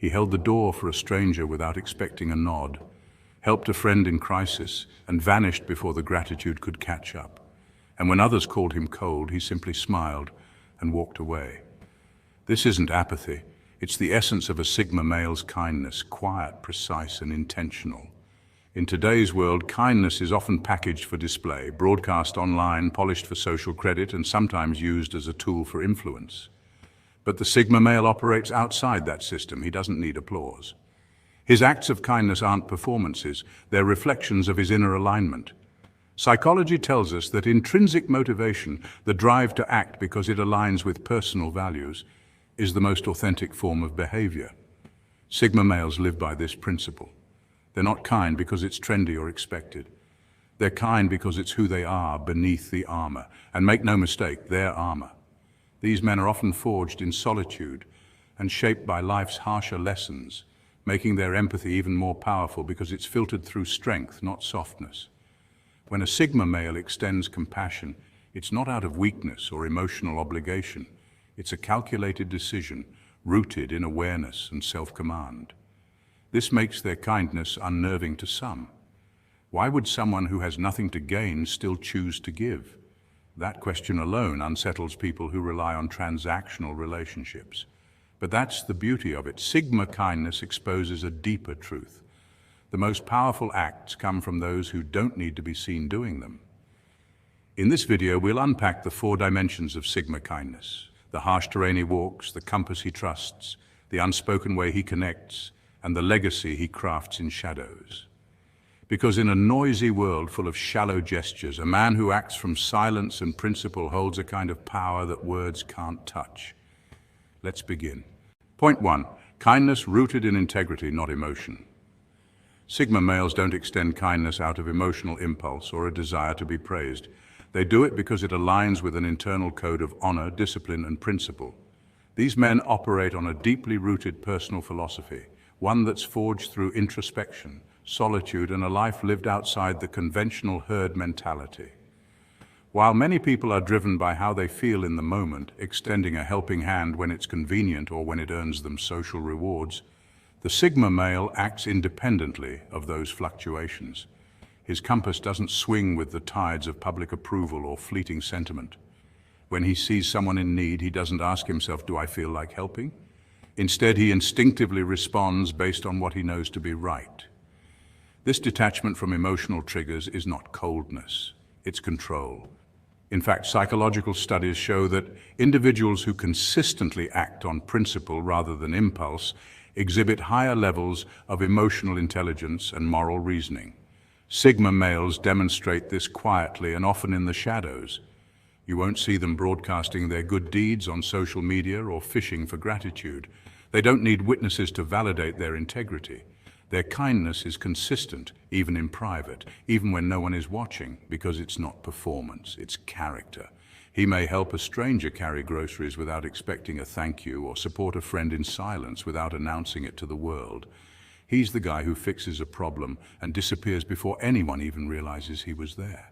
He held the door for a stranger without expecting a nod, helped a friend in crisis, and vanished before the gratitude could catch up. And when others called him cold, he simply smiled and walked away. This isn't apathy. It's the essence of a Sigma male's kindness, quiet, precise, and intentional. In today's world, kindness is often packaged for display, broadcast online, polished for social credit, and sometimes used as a tool for influence. But the Sigma male operates outside that system. He doesn't need applause. His acts of kindness aren't performances, they're reflections of his inner alignment. Psychology tells us that intrinsic motivation, the drive to act because it aligns with personal values, is the most authentic form of behavior. Sigma males live by this principle. They're not kind because it's trendy or expected. They're kind because it's who they are beneath the armor. And make no mistake, they're armor. These men are often forged in solitude and shaped by life's harsher lessons, making their empathy even more powerful because it's filtered through strength, not softness. When a Sigma male extends compassion, it's not out of weakness or emotional obligation. It's a calculated decision, rooted in awareness and self-command. This makes their kindness unnerving to some. Why would someone who has nothing to gain still choose to give? That question alone unsettles people who rely on transactional relationships. But that's the beauty of it. Sigma kindness exposes a deeper truth. The most powerful acts come from those who don't need to be seen doing them. In this video, we'll unpack the 4 dimensions of Sigma kindness: the harsh terrain he walks, the compass he trusts, the unspoken way he connects, and the legacy he crafts in shadows. Because in a noisy world full of shallow gestures, a man who acts from silence and principle holds a kind of power that words can't touch. Let's begin. Point 1. Kindness rooted in integrity, not emotion. Sigma males don't extend kindness out of emotional impulse or a desire to be praised. They do it because it aligns with an internal code of honor, discipline, and principle. These men operate on a deeply rooted personal philosophy, one that's forged through introspection, solitude, and a life lived outside the conventional herd mentality. While many people are driven by how they feel in the moment, extending a helping hand when it's convenient or when it earns them social rewards, the Sigma male acts independently of those fluctuations. His compass doesn't swing with the tides of public approval or fleeting sentiment. When he sees someone in need, he doesn't ask himself, "Do I feel like helping?" Instead, he instinctively responds based on what he knows to be right. This detachment from emotional triggers is not coldness, it's control. In fact, psychological studies show that individuals who consistently act on principle rather than impulse exhibit higher levels of emotional intelligence and moral reasoning. Sigma males demonstrate this quietly and often in the shadows. You won't see them broadcasting their good deeds on social media or fishing for gratitude. They don't need witnesses to validate their integrity. Their kindness is consistent, even in private, even when no one is watching, because it's not performance, it's character. He may help a stranger carry groceries without expecting a thank you, or support a friend in silence without announcing it to the world. He's the guy who fixes a problem and disappears before anyone even realizes he was there.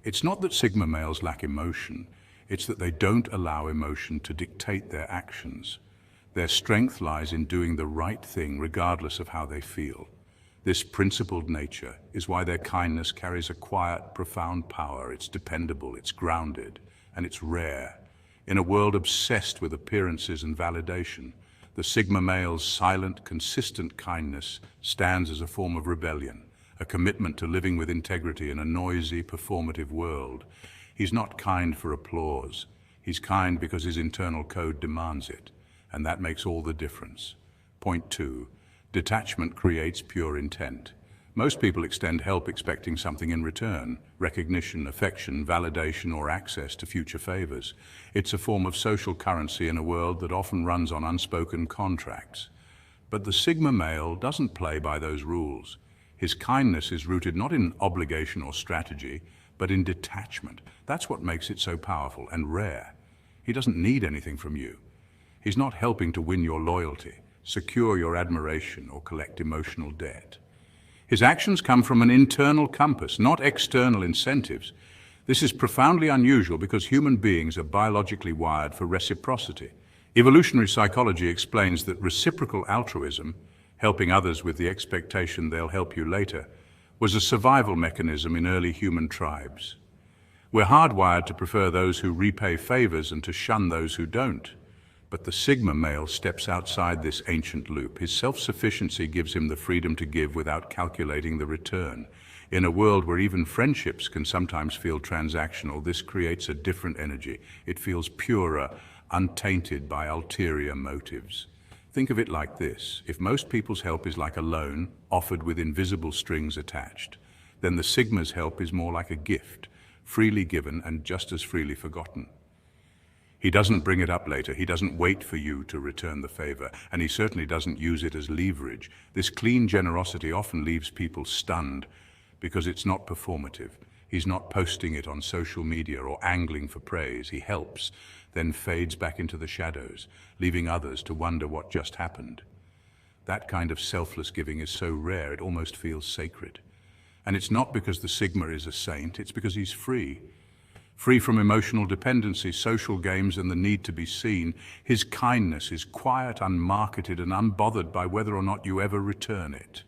It's not that Sigma males lack emotion, it's that they don't allow emotion to dictate their actions. Their strength lies in doing the right thing regardless of how they feel. This principled nature is why their kindness carries a quiet, profound power. It's dependable, it's grounded, and it's rare. In a world obsessed with appearances and validation, the Sigma male's silent, consistent kindness stands as a form of rebellion, a commitment to living with integrity in a noisy, performative world. He's not kind for applause. He's kind because his internal code demands it, and that makes all the difference. Point 2. Detachment creates pure intent. Most people extend help expecting something in return: recognition, affection, validation, or access to future favors. It's a form of social currency in a world that often runs on unspoken contracts. But the Sigma male doesn't play by those rules. His kindness is rooted not in obligation or strategy, but in detachment. That's what makes it so powerful and rare. He doesn't need anything from you. He's not helping to win your loyalty, secure your admiration, or collect emotional debt. His actions come from an internal compass, not external incentives. This is profoundly unusual because human beings are biologically wired for reciprocity. Evolutionary psychology explains that reciprocal altruism, helping others with the expectation they'll help you later, was a survival mechanism in early human tribes. We're hardwired to prefer those who repay favors and to shun those who don't. But the Sigma male steps outside this ancient loop. His self-sufficiency gives him the freedom to give without calculating the return. In a world where even friendships can sometimes feel transactional, this creates a different energy. It feels purer, untainted by ulterior motives. Think of it like this. If most people's help is like a loan, offered with invisible strings attached, then the Sigma's help is more like a gift, freely given and just as freely forgotten. He doesn't bring it up later, he doesn't wait for you to return the favor, and he certainly doesn't use it as leverage. This clean generosity often leaves people stunned because it's not performative. He's not posting it on social media or angling for praise. He helps, then fades back into the shadows, leaving others to wonder what just happened. That kind of selfless giving is so rare it almost feels sacred. And it's not because the Sigma is a saint, it's because he's free. Free from emotional dependency, social games, and the need to be seen. His kindness is quiet, unmarketed, and unbothered by whether or not you ever return it.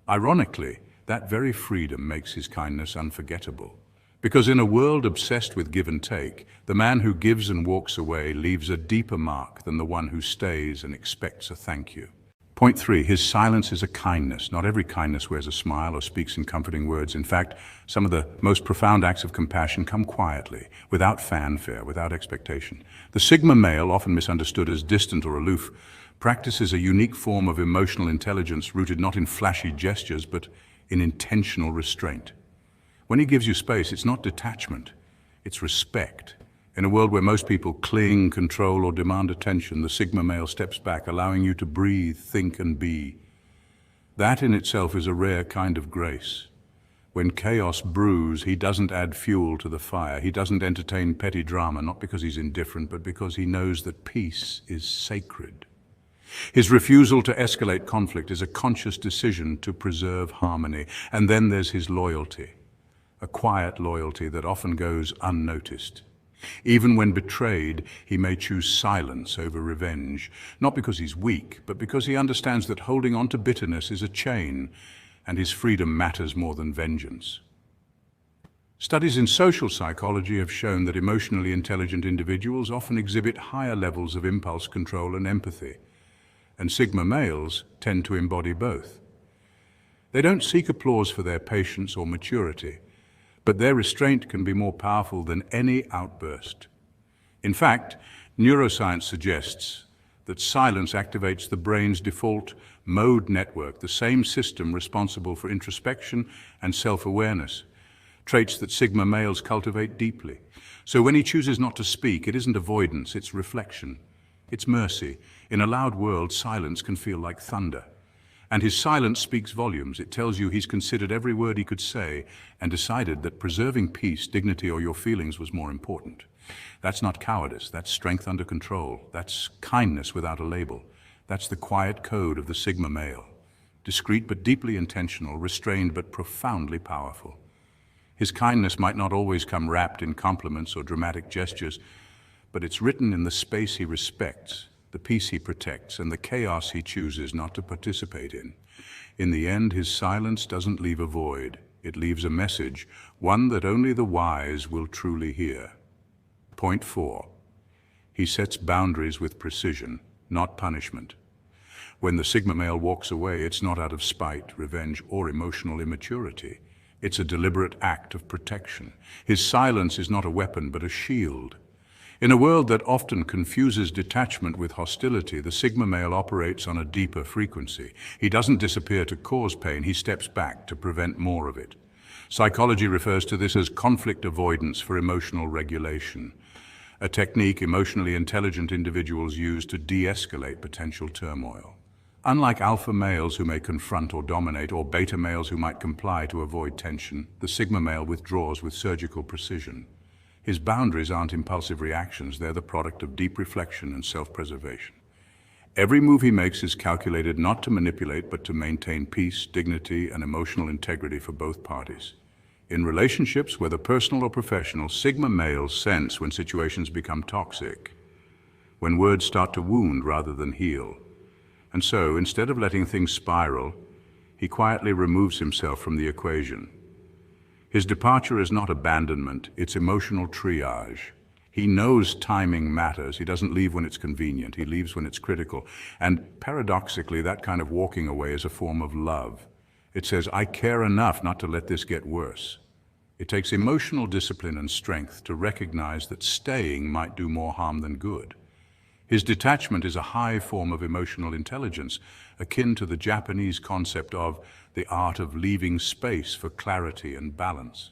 Ironically, that very freedom makes his kindness unforgettable. Because in a world obsessed with give and take, the man who gives and walks away leaves a deeper mark than the one who stays and expects a thank you. Point 3, his silence is a kindness. Not every kindness wears a smile or speaks in comforting words. In fact, some of the most profound acts of compassion come quietly, without fanfare, without expectation. The Sigma male, often misunderstood as distant or aloof, practices a unique form of emotional intelligence rooted not in flashy gestures, but in intentional restraint. When he gives you space, it's not detachment, it's respect. In a world where most people cling, control, or demand attention, the Sigma male steps back, allowing you to breathe, think, and be. That in itself is a rare kind of grace. When chaos brews, he doesn't add fuel to the fire. He doesn't entertain petty drama, not because he's indifferent, but because he knows that peace is sacred. His refusal to escalate conflict is a conscious decision to preserve harmony. And then there's his loyalty, a quiet loyalty that often goes unnoticed. Even when betrayed, he may choose silence over revenge, not because he's weak, but because he understands that holding on to bitterness is a chain, and his freedom matters more than vengeance. Studies in social psychology have shown that emotionally intelligent individuals often exhibit higher levels of impulse control and empathy, and Sigma males tend to embody both. They don't seek applause for their patience or maturity, but their restraint can be more powerful than any outburst. In fact, neuroscience suggests that silence activates the brain's default mode network, the same system responsible for introspection and self-awareness, traits that Sigma males cultivate deeply. So when he chooses not to speak, it isn't avoidance, it's reflection, it's mercy. In a loud world, silence can feel like thunder. And his silence speaks volumes. It tells you he's considered every word he could say and decided that preserving peace, dignity, or your feelings was more important. That's not cowardice, that's strength under control. That's kindness without a label. That's the quiet code of the Sigma male. Discreet but deeply intentional, restrained but profoundly powerful. His kindness might not always come wrapped in compliments or dramatic gestures, but it's written in the space he respects, the peace he protects, and the chaos he chooses not to participate in. In the end, his silence doesn't leave a void. It leaves a message, one that only the wise will truly hear. Point 4. He sets boundaries with precision, not punishment. When the Sigma male walks away, it's not out of spite, revenge, or emotional immaturity. It's a deliberate act of protection. His silence is not a weapon, but a shield. In a world that often confuses detachment with hostility, the Sigma male operates on a deeper frequency. He doesn't disappear to cause pain, he steps back to prevent more of it. Psychology refers to this as conflict avoidance for emotional regulation, a technique emotionally intelligent individuals use to de-escalate potential turmoil. Unlike alpha males who may confront or dominate, or beta males who might comply to avoid tension, the Sigma male withdraws with surgical precision. His boundaries aren't impulsive reactions, they're the product of deep reflection and self-preservation. Every move he makes is calculated not to manipulate, but to maintain peace, dignity, and emotional integrity for both parties. In relationships, whether personal or professional, Sigma males sense when situations become toxic. when words start to wound rather than heal. And so, instead of letting things spiral, he quietly removes himself from the equation. His departure is not abandonment, it's emotional triage. He knows timing matters. He doesn't leave when it's convenient. He leaves when it's critical. And paradoxically, that kind of walking away is a form of love. It says, I care enough not to let this get worse. It takes emotional discipline and strength to recognize that staying might do more harm than good. His detachment is a high form of emotional intelligence, akin to the Japanese concept of the art of leaving space for clarity and balance.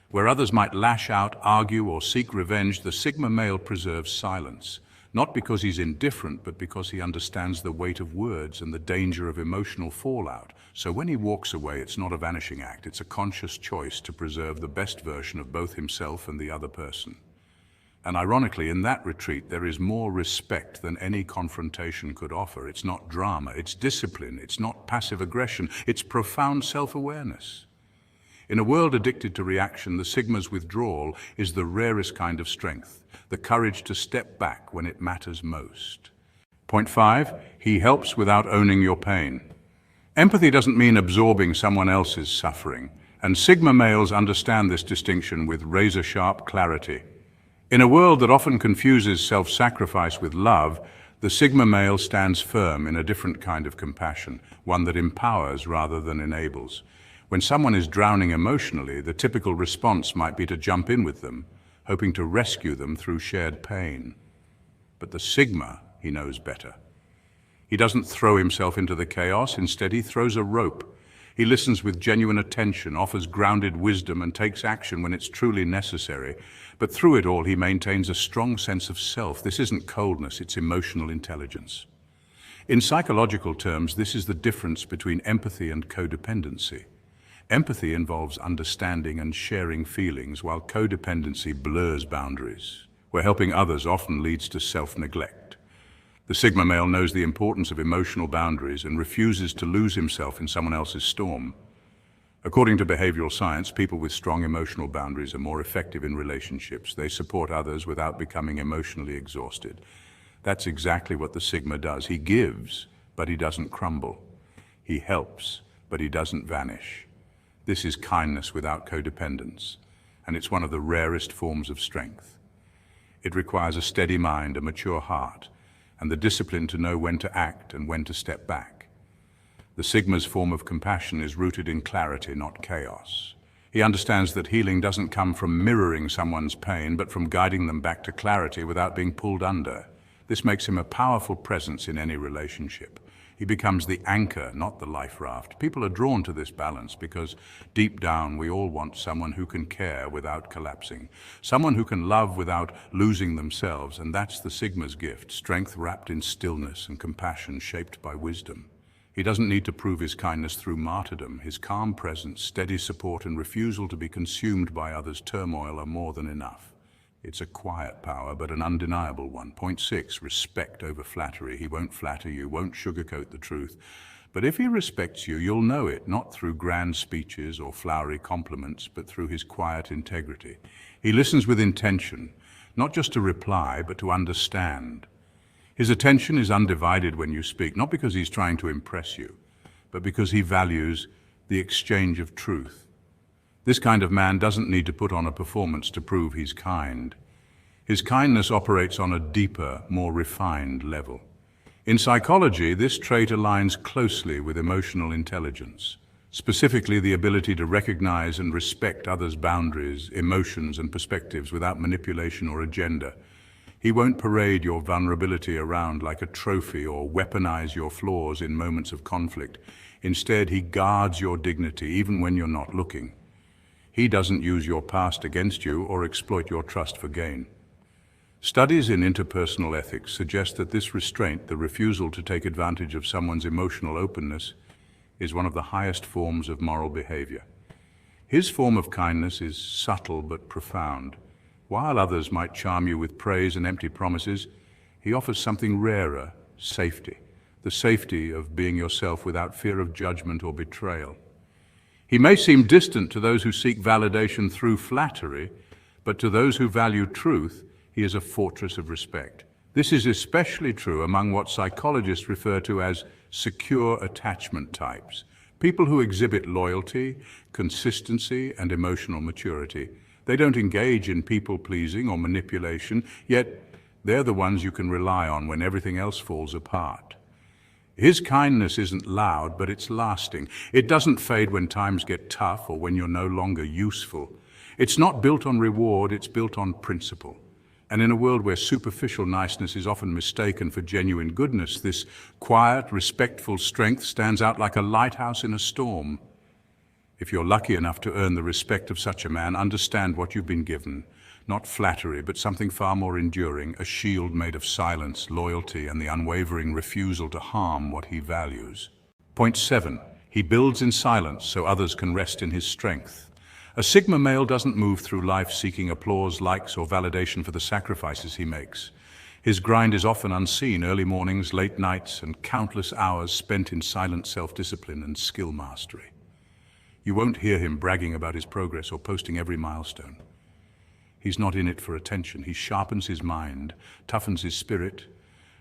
Where others might lash out, argue, or seek revenge, the Sigma male preserves silence, not because he's indifferent, but because he understands the weight of words and the danger of emotional fallout. So when he walks away, it's not a vanishing act, it's a conscious choice to preserve the best version of both himself and the other person. And ironically, in that retreat, there is more respect than any confrontation could offer. It's not drama, it's discipline, it's not passive aggression, it's profound self-awareness. In a world addicted to reaction, the Sigma's withdrawal is the rarest kind of strength, the courage to step back when it matters most. Point 5, he helps without owning your pain. Empathy doesn't mean absorbing someone else's suffering, and Sigma males understand this distinction with razor-sharp clarity. In a world that often confuses self-sacrifice with love, the Sigma male stands firm in a different kind of compassion, one that empowers rather than enables. When someone is drowning emotionally, the typical response might be to jump in with them, hoping to rescue them through shared pain. But the Sigma, he knows better. He doesn't throw himself into the chaos, instead he throws a rope. He listens with genuine attention, offers grounded wisdom, and takes action when it's truly necessary. But through it all, he maintains a strong sense of self. This isn't coldness, it's emotional intelligence. In psychological terms, this is the difference between empathy and codependency. Empathy involves understanding and sharing feelings, while codependency blurs boundaries, where helping others often leads to self-neglect. The Sigma male knows the importance of emotional boundaries and refuses to lose himself in someone else's storm. According to behavioral science, people with strong emotional boundaries are more effective in relationships. They support others without becoming emotionally exhausted. That's exactly what the Sigma does. He gives, but he doesn't crumble. He helps, but he doesn't vanish. This is kindness without codependence, and it's one of the rarest forms of strength. It requires a steady mind, a mature heart, and the discipline to know when to act and when to step back. The Sigma's form of compassion is rooted in clarity, not chaos. He understands that healing doesn't come from mirroring someone's pain, but from guiding them back to clarity without being pulled under. This makes him a powerful presence in any relationship. He becomes the anchor, not the life raft. People are drawn to this balance because deep down we all want someone who can care without collapsing, someone who can love without losing themselves, and that's the Sigma's gift, strength wrapped in stillness and compassion shaped by wisdom. He doesn't need to prove his kindness through martyrdom. His calm presence, steady support, and refusal to be consumed by others' turmoil are more than enough. It's a quiet power, but an undeniable one. Point 6, respect over flattery. He won't flatter you, won't sugarcoat the truth. But if he respects you, you'll know it, not through grand speeches or flowery compliments, but through his quiet integrity. He listens with intention, not just to reply, but to understand. His attention is undivided when you speak, not because he's trying to impress you, but because he values the exchange of truth. This kind of man doesn't need to put on a performance to prove he's kind. His kindness operates on a deeper, more refined level. In psychology, this trait aligns closely with emotional intelligence, specifically the ability to recognize and respect others' boundaries, emotions, and perspectives without manipulation or agenda. He won't parade your vulnerability around like a trophy or weaponize your flaws in moments of conflict. Instead, he guards your dignity even when you're not looking. He doesn't use your past against you or exploit your trust for gain. Studies in interpersonal ethics suggest that this restraint, the refusal to take advantage of someone's emotional openness, is one of the highest forms of moral behavior. His form of kindness is subtle but profound. While others might charm you with praise and empty promises, he offers something rarer, safety, the safety of being yourself without fear of judgment or betrayal. He may seem distant to those who seek validation through flattery, but to those who value truth, he is a fortress of respect. This is especially true among what psychologists refer to as secure attachment types, people who exhibit loyalty, consistency, and emotional maturity. They don't engage in people-pleasing or manipulation, yet they're the ones you can rely on when everything else falls apart. His kindness isn't loud, but it's lasting. It doesn't fade when times get tough or when you're no longer useful. It's not built on reward, it's built on principle. And in a world where superficial niceness is often mistaken for genuine goodness, this quiet, respectful strength stands out like a lighthouse in a storm. If you're lucky enough to earn the respect of such a man, understand what you've been given. Not flattery, but something far more enduring, a shield made of silence, loyalty, and the unwavering refusal to harm what he values. Point 7. He builds in silence so others can rest in his strength. A Sigma male doesn't move through life seeking applause, likes, or validation for the sacrifices he makes. His grind is often unseen, early mornings, late nights, and countless hours spent in silent self-discipline and skill mastery. You won't hear him bragging about his progress or posting every milestone. He's not in it for attention. He sharpens his mind, toughens his spirit,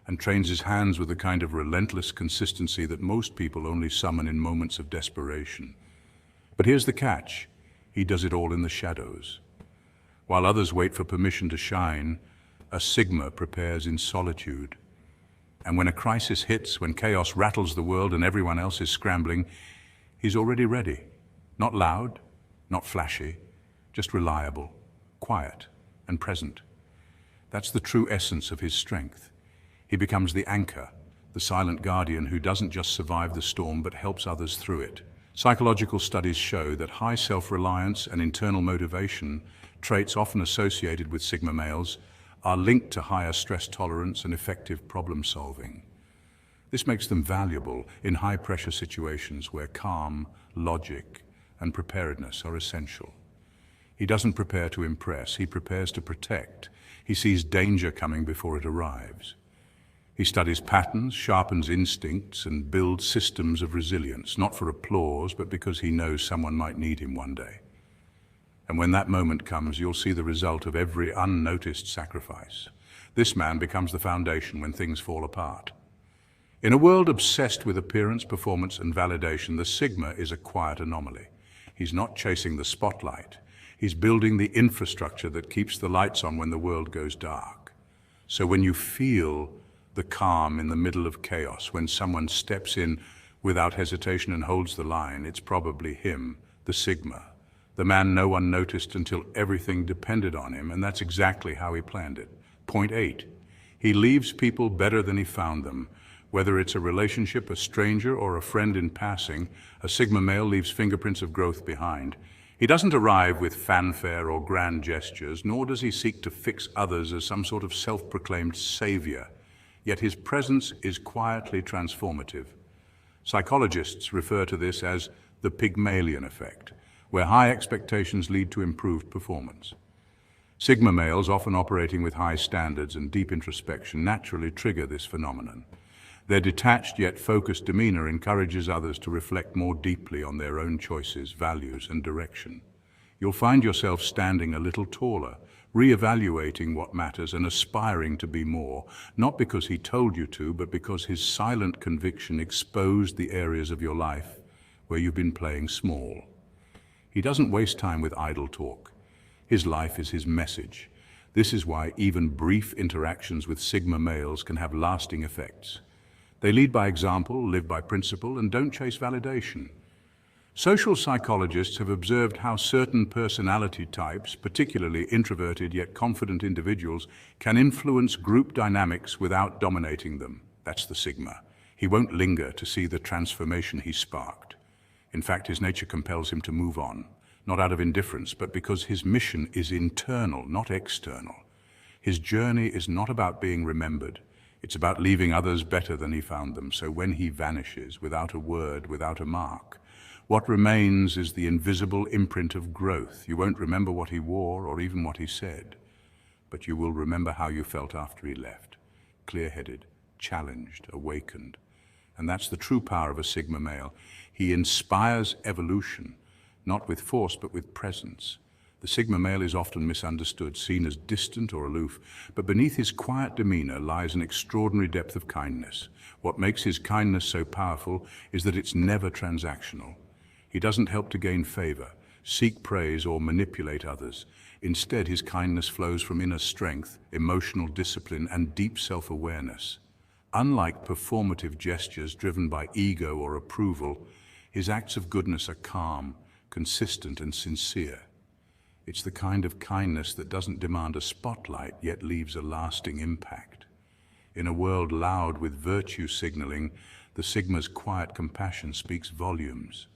and trains his hands with the kind of relentless consistency that most people only summon in moments of desperation. But here's the catch. He does it all in the shadows. While others wait for permission to shine, a Sigma prepares in solitude. And when a crisis hits, when chaos rattles the world and everyone else is scrambling, he's already ready. Not loud, not flashy, just reliable, quiet, and present. That's the true essence of his strength. He becomes the anchor, the silent guardian who doesn't just survive the storm but helps others through it. Psychological studies show that high self-reliance and internal motivation, traits often associated with Sigma males, are linked to higher stress tolerance and effective problem solving. This makes them valuable in high-pressure situations where calm, logic, and preparedness are essential. He doesn't prepare to impress, he prepares to protect. He sees danger coming before it arrives. He studies patterns, sharpens instincts, and builds systems of resilience, not for applause, but because he knows someone might need him one day. And when that moment comes, you'll see the result of every unnoticed sacrifice. This man becomes the foundation when things fall apart. In a world obsessed with appearance, performance, and validation, the Sigma is a quiet anomaly. He's not chasing the spotlight. He's building the infrastructure that keeps the lights on when the world goes dark. So when you feel the calm in the middle of chaos, when someone steps in without hesitation and holds the line, it's probably him, the Sigma, the man no one noticed until everything depended on him, and that's exactly how he planned it. Point 8, he leaves people better than he found them. Whether it's a relationship, a stranger, or a friend in passing, a Sigma male leaves fingerprints of growth behind. He doesn't arrive with fanfare or grand gestures, nor does he seek to fix others as some sort of self-proclaimed savior. Yet his presence is quietly transformative. Psychologists refer to this as the Pygmalion effect, where high expectations lead to improved performance. Sigma males, often operating with high standards and deep introspection, naturally trigger this phenomenon. Their detached yet focused demeanor encourages others to reflect more deeply on their own choices, values, and direction. You'll find yourself standing a little taller, re-evaluating what matters and aspiring to be more, not because he told you to, but because his silent conviction exposed the areas of your life where you've been playing small. He doesn't waste time with idle talk. His life is his message. This is why even brief interactions with Sigma males can have lasting effects. They lead by example, live by principle, and don't chase validation. Social psychologists have observed how certain personality types, particularly introverted yet confident individuals, can influence group dynamics without dominating them. That's the Sigma. He won't linger to see the transformation he sparked. In fact, his nature compels him to move on, not out of indifference, but because his mission is internal, not external. His journey is not about being remembered. It's about leaving others better than he found them. So when he vanishes, without a word, without a mark, what remains is the invisible imprint of growth. You won't remember what he wore or even what he said, but you will remember how you felt after he left, clear-headed, challenged, awakened. And that's the true power of a Sigma male. He inspires evolution, not with force, but with presence. The The Sigma male is often misunderstood, seen as distant or aloof, but beneath his quiet demeanor lies an extraordinary depth of kindness. What makes his kindness so powerful is that it's never transactional. He doesn't help to gain favor, seek praise, or manipulate others. Instead, his kindness flows from inner strength, emotional discipline, and deep self-awareness. Unlike performative gestures driven by ego or approval, his acts of goodness are calm, consistent, and sincere. It's the kind of kindness that doesn't demand a spotlight, yet leaves a lasting impact. In a world loud with virtue signaling, the Sigma's quiet compassion speaks volumes.